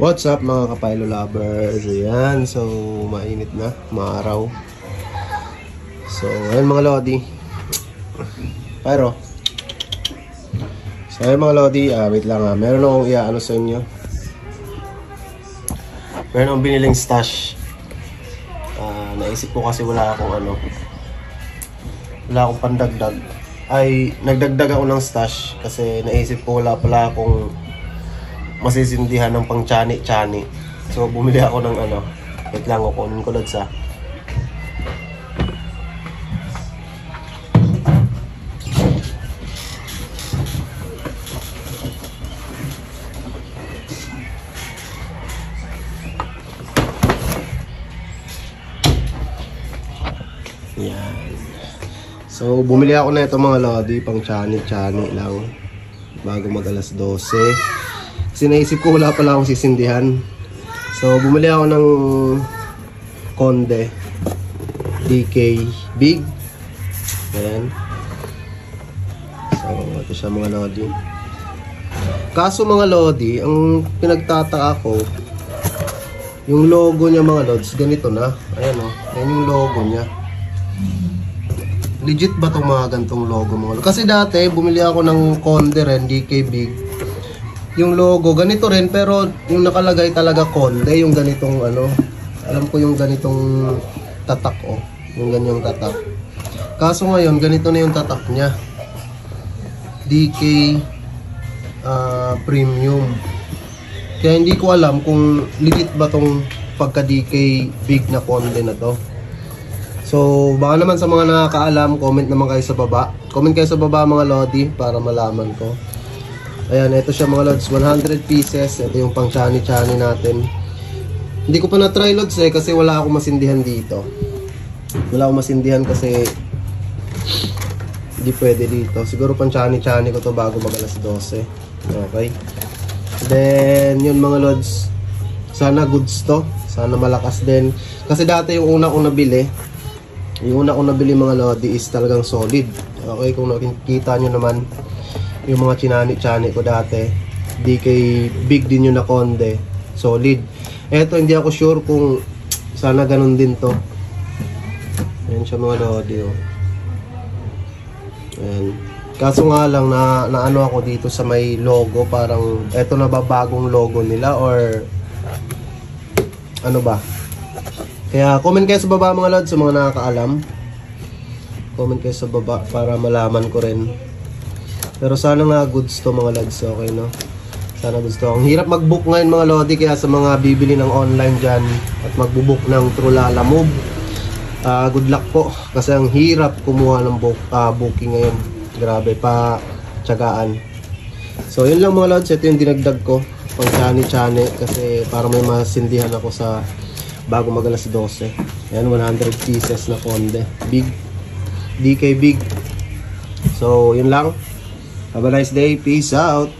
What's up mga kapaylo lovers? Ayan, so mainit na, maaraw. So, ayan mga lodi. Pero so ayan mga lodi, wait lang meron akong iaano sa inyo. Meron akong biniling stash. Naisip ko kasi wala akong pandagdag. Ay, nagdagdag ako ng stash kasi naisip ko wala pala akong masisindihan ng pang chani-chani. So bumili ako ng wait lang ako, kunin ko sa yan. So bumili ako na ito mga lodi, pang chani-chani lang bago mag alas 12. Kasi naisip ko wala pala akong sisindihan. So bumili ako ng Conde DK Big. Ayan. So ito siya mga lodi. Kaso mga lodi, ang pinagtataka ko, yung logo niya mga lods, ganito na. Ayan yan yung logo niya. Legit ba itong mga gantong logo mga lods? Kasi dati bumili ako ng Conde rin, DK Big. Yung logo ganito rin, pero yung nakalagay talaga Conde, yung ganitong alam ko yung ganitong tatak yung ganyang tatak. Kaso ngayon ganito na yung tatak niya, DK Premium. Kaya hindi ko alam kung legit ba tong pagka DK Big na Conde na to. So baka naman sa mga nakakaalam, comment naman kayo sa baba. Comment kayo sa baba mga lodi para malaman ko. Ayan, ito siya mga lods, 100 pieces. Ito yung pang chani-chani natin. Hindi ko pa na-try lods kasi wala akong masindihan dito. Wala akong masindihan kasi hindi pwede dito. Siguro pang chani-chani ko to bago mag alas 12. Okay. Then, yun mga lods, sana goods to. Sana malakas din. Kasi dati yung una kong nabili, mga lodi is talagang solid. Okay, kung nakikita nyo naman, yung mga chinani-chani ko dati, DK Big din yung na Conde, solid. Eto hindi ako sure kung sana ganun din to. Ayan siya mga lodi Ayan. Kaso nga lang na ano ako dito sa may logo, parang eto na ba bagong logo nila or ano ba? Kaya comment kayo sa baba mga lods, sa mga nakakaalam. Comment kayo sa baba para malaman ko rin. Pero sana nga goods to mga lods, okay no? Sana goods to. Ang hirap mag-book ngayon mga lodi, kaya sa mga bibili ng online dyan at magbubook ng True Lalamove, good luck po. Kasi ang hirap kumuha ng booking ngayon. Grabe pa, tiyagaan. So yun lang mga lods, ito yung dinagdag ko. Pang chani-chani kasi para may masindihan ako sa bago mag alas 12. Ayan, 100 pieces na Conde Big, DK Big. So yun lang. Have a nice day. Peace out.